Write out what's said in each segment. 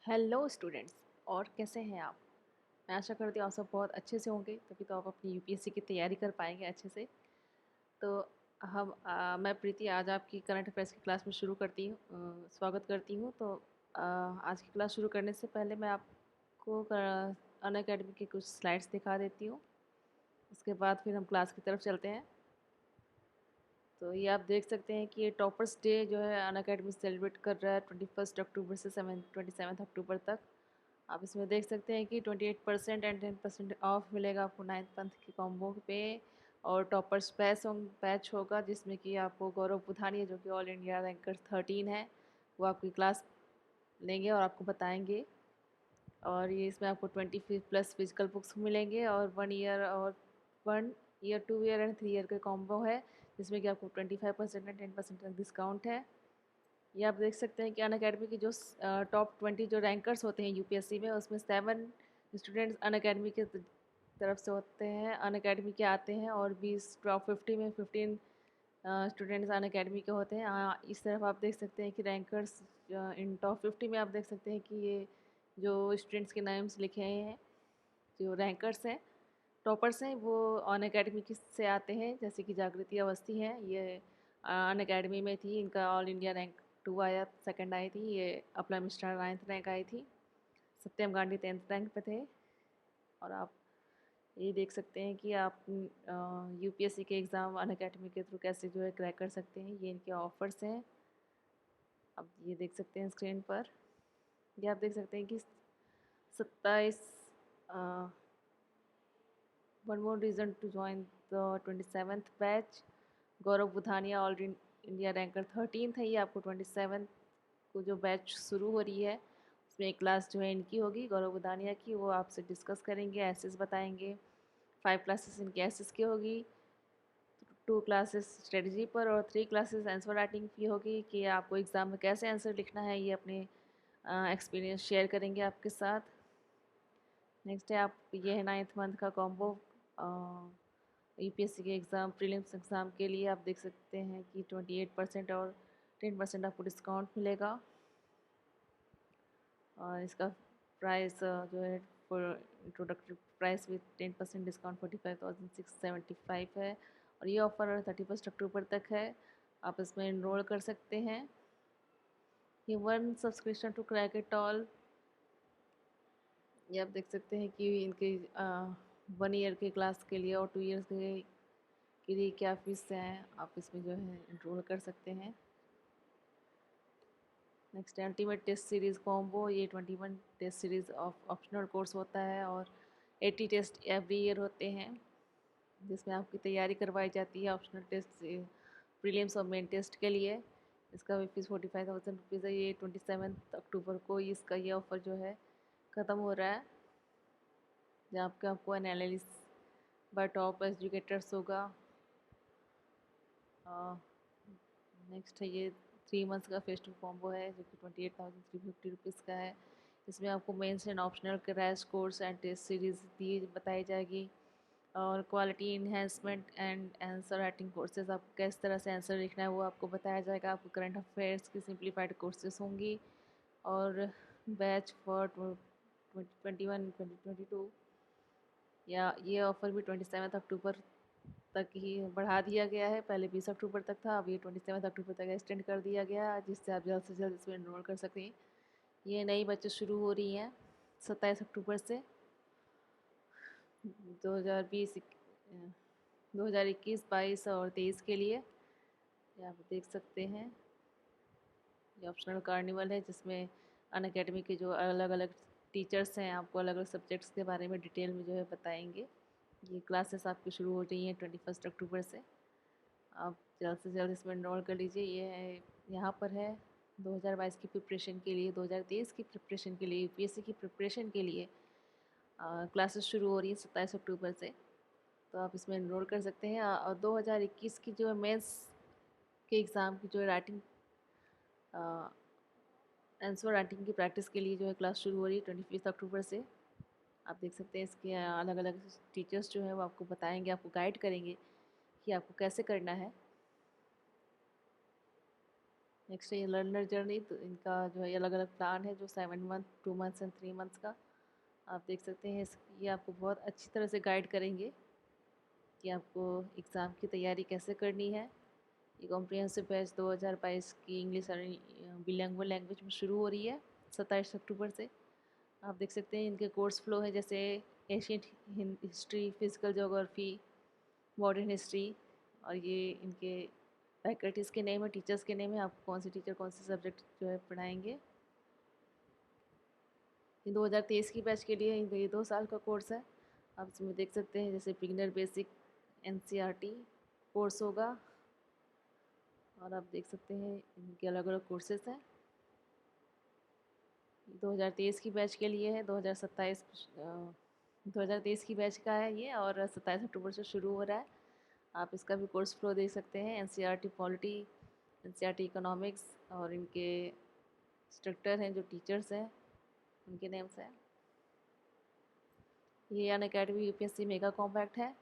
Hello students. और कैसे हैं आप? मैं आशा करती हूँ आप सब बहुत अच्छे से होंगे, तभी तो आप अपनी यूपीएससी की तैयारी कर पाएंगे अच्छे से। तो मैं प्रीति आज आपकी करंट अफेयर्स की क्लास में शुरू करती हूँ, स्वागत करती हूँ। तो आज की क्लास शुरू करने से पहले मैं आपको अन अकेडमी के कुछ स्लाइड्स दिखा देती हूँ। उसके बाद फिर हम क्लास की तरफ चलते हैं। तो ये आप देख सकते हैं कि ये टॉपर्स डे जो है अन अकेडमी सेलिब्रेट कर रहा है 21 अक्टूबर से 27 अक्टूबर तक। आप इसमें देख सकते हैं कि 28% एंड 10% ऑफ मिलेगा आपको 9th मंथ के कॉम्बो पे। और टॉपर्स बैच होगा जिसमें कि आपको गौरव बुधानी जो कि ऑल इंडिया रैंकर 13 है, वो आपकी क्लास लेंगे और आपको बताएंगे। और ये इसमें आपको 20+ फिजिकल बुक्स मिलेंगे और 1 ईयर 2 ईयर एंड 3 ईयर का कॉम्बो है, जिसमें कि आपको 25% एंड 10% तक डिस्काउंट है। ये आप देख सकते हैं कि अन अकेडमी की जो टॉप 20 जो रैंकर्स होते हैं यूपीएससी में, उसमें 7 स्टूडेंट्स अन अकेडमी के तरफ से होते हैं, अन अकेडमी के आते हैं। और 20 टॉप 50 में 15 स्टूडेंट्स अन अकेडमी के होते हैं। इस तरफ आप देख सकते हैं कि रैंकर्स इन टॉप 50 में आप देख सकते हैं कि ये जो स्टूडेंट्स के नाम्स लिखे हैं, जो रैंकर्स हैं, टॉपर्स हैं, वो अन अकेडमी से आते हैं। जैसे कि जागृति अवस्थी हैं, ये अन अकेडमी में थी, इनका ऑल इंडिया रैंक 2 आया, सेकंड आई थी। ये अपना मिश्रा 9th रैंक आई थी। सत्यम गांधी 10th रैंक पे थे। और आप ये देख सकते हैं कि आप यूपीएससी के एग्ज़ाम अन अकेडमी के थ्रू कैसे जो है क्रैक कर सकते हैं। ये इनके ऑफर्स हैं, अब ये देख सकते हैं स्क्रीन पर। ये आप देख सकते हैं कि 27 one more reason to join the 27th batch. Gaurav Budhania all India ranker 13 है। ये आपको 27 को जो बैच शुरू हो रही है, उसमें एक क्लास जो है इनकी होगी, गौरव बुधानिया की। वो आपसे डिस्कस करेंगे, एसेस बताएंगे। 5 क्लासेस इनकी एसेस की होगी, 2 क्लासेस स्ट्रेटजी पर और 3 क्लासेस आंसर राइटिंग की होगी, कि आपको एग्ज़ाम में कैसे आंसर लिखना है, ये अपने एक्सपीरियंस शेयर करेंगे आपके साथ। नेक्स्ट है आप, ये है 9th मंथ का कॉम्बो यूपीएससी के एग्ज़ाम प्रीलिम्स एग्ज़ाम के लिए। आप देख सकते हैं कि 28% और 10% आपको डिस्काउंट मिलेगा। और इसका प्राइस जो है for introductory price with 10% discount 45,675 है। और ये ऑफ़र 31 अक्टूबर तक है। आप इसमें इनरोल कर सकते हैं। ये 1 subscription to crack it all. ये आप देख सकते हैं कि इनके 1 ईयर के क्लास के लिए और 2 ईयर्स के लिए क्या फीस हैं, आप इसमें जो है इनरोल कर सकते हैं। Next ultimate test series combo. ये 21 test series of optional course होता है और 80 टेस्ट एवरी ईयर होते हैं, जिसमें आपकी तैयारी करवाई जाती है ऑप्शनल टेस्ट प्रीलिम्स और मेन टेस्ट के लिए। इसका भी फीस 45,000 रुपीज़ है। ये 27 अक्टूबर को इसका ये ऑफ़र जो है ख़त्म हो रहा है, जहाँ आपको एनालिसिस बाय टॉप एजुकेटर्स होगा। नेक्स्ट है ये 3 मंथ्स का फेस्टिव कॉम्बो है, जो कि 28,350 का है। इसमें आपको mains and optional crash course and test series दी बताई जाएगी। और quality enhancement and answer writing courses, आपको किस तरह से आंसर लिखना है वो आपको बताया जाएगा। आपको करंट अफेयर्स की सिंप्लीफाइड कोर्सेज होंगी। और बैच फॉर 2021-2022, या ये ऑफ़र भी 27 अक्टूबर तक ही बढ़ा दिया गया है। पहले 20 अक्टूबर तक था, अब ये 27 अक्टूबर तक एक्सटेंड कर दिया गया, जिससे आप जल्द से जल्द इसमें इनरोल कर सकें। ये नई बैचेस शुरू हो रही हैं 27 अक्टूबर से। 2020 2021, 22 और 23 के लिए। ये आप देख सकते हैं, ये ऑप्शनल कार्निवल है, जिसमें अन अकेडमी के जो अलग अलग टीचर्स हैं आपको अलग अलग सब्जेक्ट्स के बारे में डिटेल में जो है बताएंगे। ये क्लासेस आपकी शुरू हो रही हैं 21 अक्टूबर से। आप जल्द से जल्द इसमें इनरोल कर लीजिए। ये है, यहाँ पर है 2022 की प्रिपरेशन के लिए, 2023 की प्रिपरेशन के लिए, यूपीएससी की प्रिपरेशन के लिए क्लासेस शुरू हो रही है 27 अक्टूबर से। तो आप इसमें इनरोल कर सकते हैं। और 2021 की जो मेंस के एग्ज़ाम की जो राइटिंग आंसर राइटिंग की प्रैक्टिस के लिए जो है क्लास शुरू हो रही है 25 अक्टूबर से। आप देख सकते हैं इसके अलग अलग टीचर्स जो हैं वो आपको बताएंगे, आपको गाइड करेंगे कि आपको कैसे करना है। नेक्स्ट है लर्नर जर्नी, तो इनका जो है अलग अलग प्लान है, जो 7 मंथ, 2 मंथ्स एंड 3 मंथ्स का। आप देख सकते हैं ये आपको बहुत अच्छी तरह से गाइड करेंगे कि आपको एग्ज़ाम की तैयारी कैसे करनी है। ये कॉम्प्रिहेंसिव बैच 2022 की इंग्लिश और बिलिंगुअल लैंग्वेज में शुरू हो रही है 27 अक्टूबर से। आप देख सकते हैं इनके कोर्स फ्लो है, जैसे ancient history, physical geography, modern history. और ये इनके फैकल्टीज़ के नेम है, टीचर्स के नेम है, आपको कौन से टीचर कौन से सब्जेक्ट जो है पढ़ाएंगे। ये 2023 की बैच के लिए ये 2 साल का कोर्स है। आप इसमें देख सकते हैं जैसे बिगिनर बेसिक एनसीईआरटी कोर्स होगा, और आप देख सकते हैं इनके अलग अलग कोर्सेज हैं। 2023 की बैच के लिए है, 2023 की बैच का है ये, और 27 अक्टूबर से शुरू हो रहा है। आप इसका भी कोर्स फ्लो देख सकते हैं। एनसीईआरटी पॉलिटी, एनसीईआरटी इकोनॉमिक्स, और इनके इंस्ट्रक्टर हैं जो टीचर्स हैं उनके नेम्स हैं। ये अनअकैडमी यूपीएससी मेगा कॉम्पैक्ट है,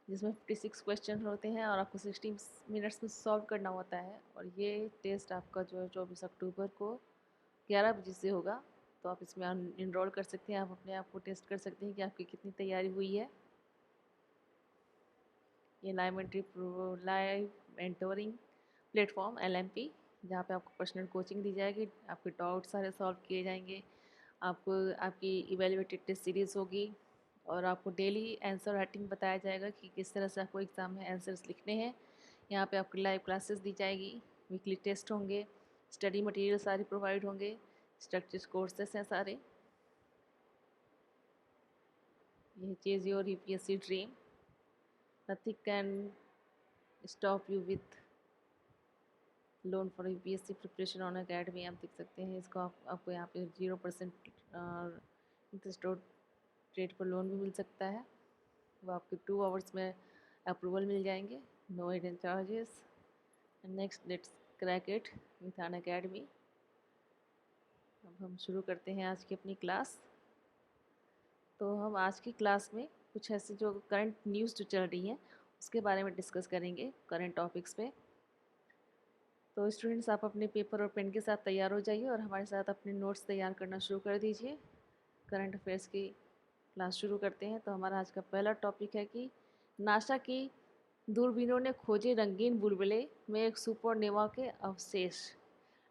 जिसमें 56 क्वेश्चन होते हैं और आपको 60 मिनट्स में सॉल्व करना होता है। और ये टेस्ट आपका जो है 24 अक्टूबर को 11 बजे से होगा। तो आप इसमें इनरोल कर सकते हैं, आप अपने आप को टेस्ट कर सकते हैं कि आपकी कितनी तैयारी हुई है। ये लाइव मेंटोरिंग प्लेटफॉर्म LMP, जहाँ पे आपको पर्सनल कोचिंग दी जाएगी, आपके डाउट सारे सॉल्व किए जाएंगे, आपको आपकी इवेल्युएटेड टेस्ट सीरीज़ होगी, और आपको डेली आंसर राइटिंग बताया जाएगा कि किस तरह से आपको एग्ज़ाम में आंसर्स लिखने हैं। यहाँ पे आपको लाइव क्लासेस दी जाएगी, वीकली टेस्ट होंगे, स्टडी मटेरियल सारे प्रोवाइड होंगे, स्ट्रक्चर्ड कोर्सेस हैं सारे। ये Chase your UPSC dream, nothing can stop you with loan for UPSC preparation on academy. आप देख सकते हैं इसको, आपको यहाँ पे 0% इंटरेस्ट रेट पर लोन भी मिल सकता है। वो आपके 2 आवर्स में अप्रूवल मिल जाएंगे, no hidden charges. Next let's crack it with Unacademy. अब हम शुरू करते हैं आज की अपनी क्लास। तो हम आज की क्लास में कुछ ऐसे जो करंट न्यूज़ जो चल रही हैं उसके बारे में डिस्कस करेंगे, करंट टॉपिक्स पे। तो स्टूडेंट्स, आप अपने पेपर और पेन के साथ तैयार हो जाइए और हमारे साथ अपने नोट्स तैयार करना शुरू कर दीजिए। करंट अफेयर्स की क्लास शुरू करते हैं। तो हमारा आज का पहला टॉपिक है कि नासा की दूरबीनों ने खोजे रंगीन बुलबुले में एक सुपरनोवा के अवशेष।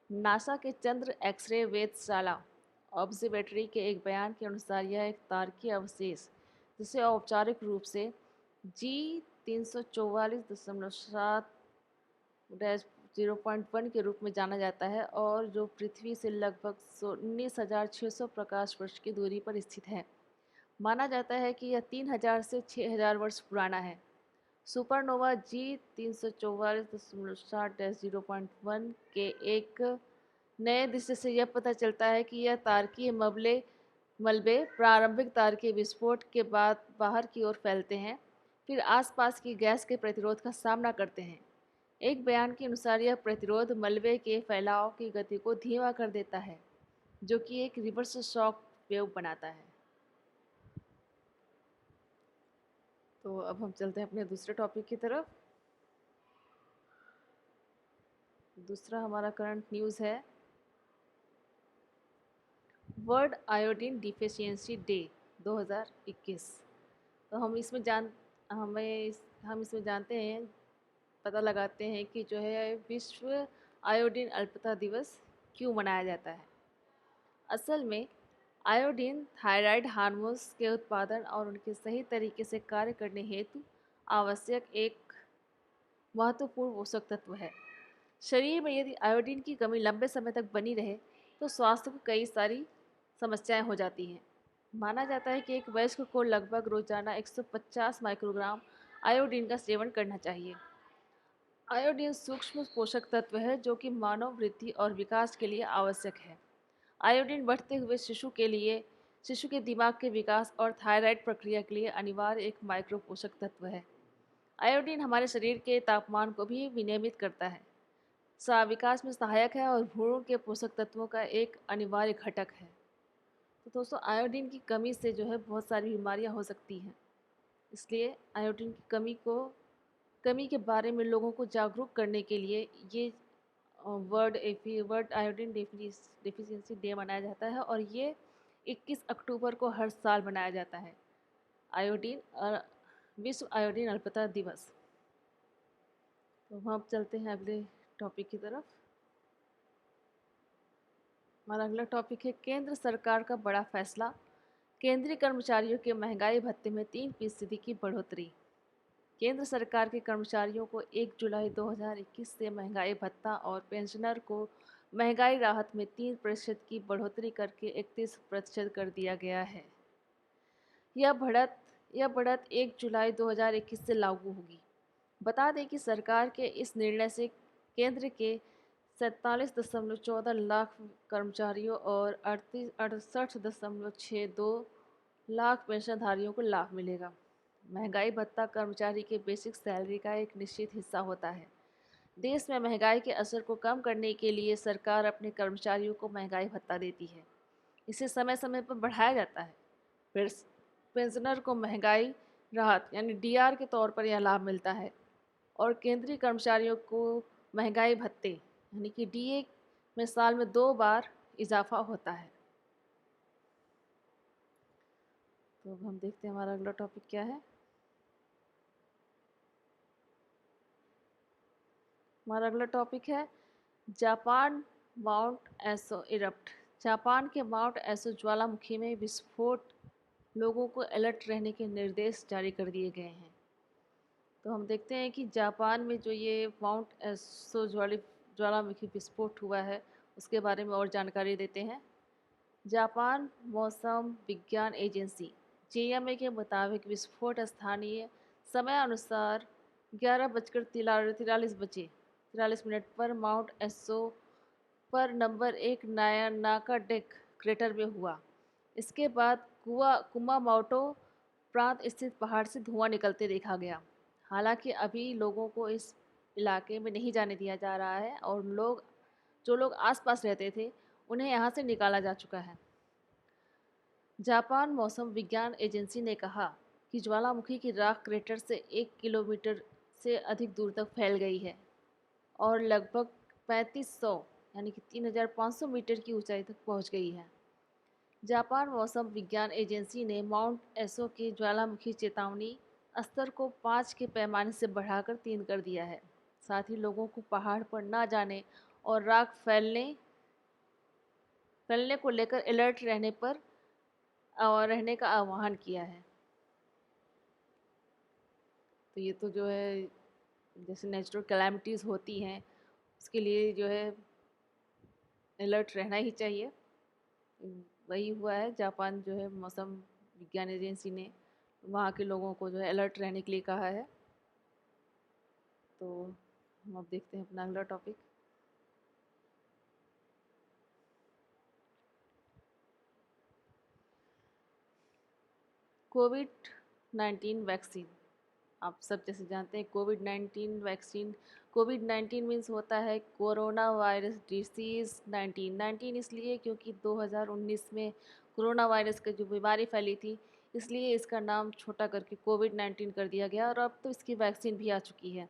नासा के चंद्र एक्सरे वेधशाला ऑब्जर्वेटरी के एक बयान के अनुसार यह एक तारकीय अवशेष, जिसे औपचारिक रूप से G 344.7 0.1 के रूप में जाना जाता है, और जो पृथ्वी से लगभग 19,600 प्रकाश वर्ष की दूरी पर स्थित है। माना जाता है कि यह 3,000 से 6,000 वर्ष पुराना है। सुपरनोवा G 344.7-0.1 के एक नए दृश्य से यह पता चलता है कि यह तारकीय मलबे प्रारंभिक तारकीय विस्फोट के बाद बाहर की ओर फैलते हैं, फिर आसपास की गैस के प्रतिरोध का सामना करते हैं। एक बयान के अनुसार यह प्रतिरोध मलबे के फैलाव की गति को धीमा कर देता है, जो कि एक रिवर्स शॉक वेव बनाता है। तो अब हम चलते हैं अपने दूसरे टॉपिक की तरफ। दूसरा हमारा करंट न्यूज़ है वर्ल्ड आयोडीन डिफिशियंसी डे 2021। तो हम इसमें जानते हैं, पता लगाते हैं कि जो है विश्व आयोडीन अल्पता दिवस क्यों मनाया जाता है। असल में आयोडीन थायराइड हार्मोन्स के उत्पादन और उनके सही तरीके से कार्य करने हेतु आवश्यक एक महत्वपूर्ण पोषक तत्व है। शरीर में यदि आयोडीन की कमी लंबे समय तक बनी रहे तो स्वास्थ्य को कई सारी समस्याएं हो जाती हैं। माना जाता है कि एक वयस्क को लगभग रोजाना 150 माइक्रोग्राम आयोडीन का सेवन करना चाहिए। आयोडीन सूक्ष्म पोषक तत्व है जो कि मानव वृद्धि और विकास के लिए आवश्यक है। आयोडीन बढ़ते हुए शिशु के दिमाग के विकास और थायराइड प्रक्रिया के लिए अनिवार्य एक माइक्रो पोषक तत्व है। आयोडीन हमारे शरीर के तापमान को भी विनियमित करता है, विकास में सहायक है और भ्रूण के पोषक तत्वों का एक अनिवार्य घटक है। तो दोस्तों, आयोडीन की कमी से जो है बहुत सारी बीमारियां हो सकती हैं, इसलिए आयोडीन की कमी के बारे में लोगों को जागरूक करने के लिए ये वर्ल्ड आयोडीन डिफिशियंसी डे मनाया जाता है, और ये 21 अक्टूबर को हर साल मनाया जाता है। आयोडीन विश्व आयोडीन अल्पता दिवस। तो हम अब चलते हैं अगले टॉपिक की तरफ। हमारा अगला टॉपिक है केंद्र सरकार का बड़ा फैसला, केंद्रीय कर्मचारियों के महंगाई भत्ते में 3% की बढ़ोतरी। केंद्र सरकार के कर्मचारियों को 1 जुलाई 2021 से महंगाई भत्ता और पेंशनर को महंगाई राहत में 3% की बढ़ोतरी करके 31% कर दिया गया है। यह बढ़त यह बढ़त 1 जुलाई 2021 से लागू होगी। बता दें कि सरकार के इस निर्णय से केंद्र के 47.14 लाख कर्मचारियों और 68.62 लाख पेंशनधारियों को लाभ मिलेगा। महंगाई भत्ता कर्मचारी के बेसिक सैलरी का एक निश्चित हिस्सा होता है। देश में महंगाई के असर को कम करने के लिए सरकार अपने कर्मचारियों को महंगाई भत्ता देती है। इसे समय समय पर बढ़ाया जाता है। फिर पेंशनर को महंगाई राहत यानी डीआर के तौर पर यह लाभ मिलता है, और केंद्रीय कर्मचारियों को महंगाई भत्ते यानी कि डीए में साल में 2 बार इजाफा होता है। तो अब हम देखते हैं हमारा अगला टॉपिक क्या है। हमारा अगला टॉपिक है जापान माउंट एसो इरप्ट। जापान के माउंट एसो ज्वालामुखी में विस्फोट, लोगों को अलर्ट रहने के निर्देश जारी कर दिए गए हैं। तो हम देखते हैं कि जापान में जो ये माउंट एसो ज्वालामुखी विस्फोट हुआ है उसके बारे में और जानकारी देते हैं। जापान मौसम विज्ञान एजेंसी जेएमए के मुताबिक विस्फोट स्थानीय समय अनुसार 11:43 पर माउंट एसो पर नंबर 1 नाका डेक क्रेटर में हुआ। इसके बाद कुमामोटो प्रांत स्थित पहाड़ से धुआं निकलते देखा गया। हालांकि अभी लोगों को इस इलाके में नहीं जाने दिया जा रहा है, और जो लोग आसपास रहते थे उन्हें यहाँ से निकाला जा चुका है। जापान मौसम विज्ञान एजेंसी ने कहा कि ज्वालामुखी की राख क्रेटर से 1 किलोमीटर से अधिक दूर तक फैल गई है और लगभग 3500 यानी कि 3500 मीटर की ऊंचाई तक पहुंच गई है। जापान मौसम विज्ञान एजेंसी ने माउंट एसो के ज्वालामुखी चेतावनी स्तर को 5 के पैमाने से बढ़ाकर 3 कर दिया है। साथ ही लोगों को पहाड़ पर न जाने और राख फैलने को लेकर अलर्ट रहने का आह्वान किया है। तो ये तो जो है जैसे नेचुरल कैलामिटीज़ होती हैं उसके लिए जो है अलर्ट रहना ही चाहिए। वही हुआ है, जापान जो है मौसम विज्ञान एजेंसी ने वहाँ के लोगों को जो है अलर्ट रहने के लिए कहा है। तो हम अब देखते हैं अपना अगला टॉपिक। कोविड-19 वैक्सीन। आप सब जैसे जानते हैं कोविड-19 मीन्स होता है कोरोना वायरस डिसीज़ 19 इसलिए क्योंकि 2019 में कोरोना वायरस की जो बीमारी फैली थी, इसलिए इसका नाम छोटा करके कोविड-19 कर दिया गया, और अब तो इसकी वैक्सीन भी आ चुकी है।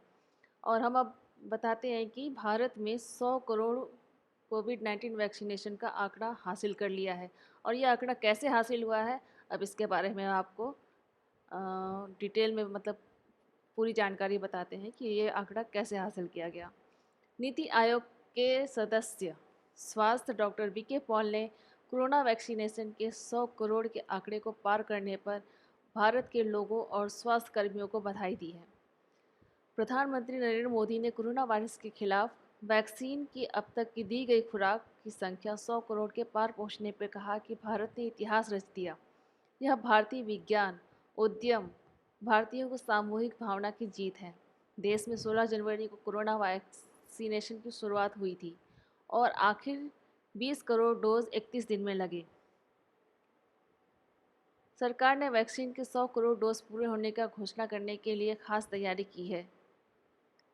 और हम अब बताते हैं कि भारत में 100 करोड़ कोविड-19 वैक्सीनेशन का आंकड़ा हासिल कर लिया है। और ये आंकड़ा कैसे हासिल हुआ है, अब इसके बारे में आपको डिटेल में मतलब पूरी जानकारी बताते हैं कि ये आंकड़ा कैसे हासिल किया गया। नीति आयोग के सदस्य स्वास्थ्य डॉक्टर वीके पॉल ने कोरोना वैक्सीनेशन के 100 करोड़ के आंकड़े को पार करने पर भारत के लोगों और स्वास्थ्य कर्मियों को बधाई दी है। प्रधानमंत्री नरेंद्र मोदी ने कोरोना वायरस के खिलाफ वैक्सीन की अब तक की दी गई खुराक की संख्या 100 करोड़ के पार पहुंचने पर कहा कि भारत ने इतिहास रच दिया। यह भारतीय विज्ञान उद्यम, भारतीयों को सामूहिक भावना की जीत है। देश में 16 जनवरी को कोरोना वैक्सीनेशन की शुरुआत हुई थी और आखिर 20 करोड़ डोज 31 दिन में लगे। सरकार ने वैक्सीन के 100 करोड़ डोज पूरे होने का घोषणा करने के लिए खास तैयारी की है।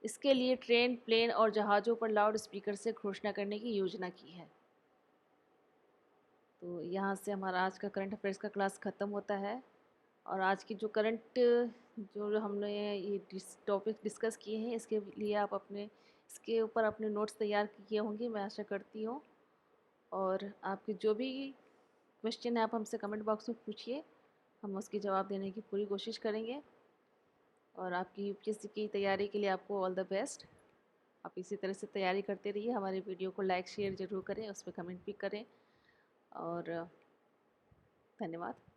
इसके लिए ट्रेन, प्लेन और जहाज़ों पर लाउड स्पीकर से घोषणा करने की योजना की है। तो यहाँ से हमारा आज का करंट अफेयर्स का क्लास ख़त्म होता है, और आज की जो हमने ये टॉपिक डिस्कस किए हैं इसके लिए आप अपने इसके ऊपर अपने नोट्स तैयार किए होंगे, मैं आशा करती हूँ। और आपके जो भी क्वेश्चन है आप हमसे कमेंट बॉक्स में पूछिए, हम उसके जवाब देने की पूरी कोशिश करेंगे। और आपकी यूपीएससी की तैयारी के लिए आपको ऑल द बेस्ट। आप इसी तरह से तैयारी करते रहिए। हमारे वीडियो को लाइक शेयर ज़रूर करें, उस पर कमेंट भी करें। और धन्यवाद।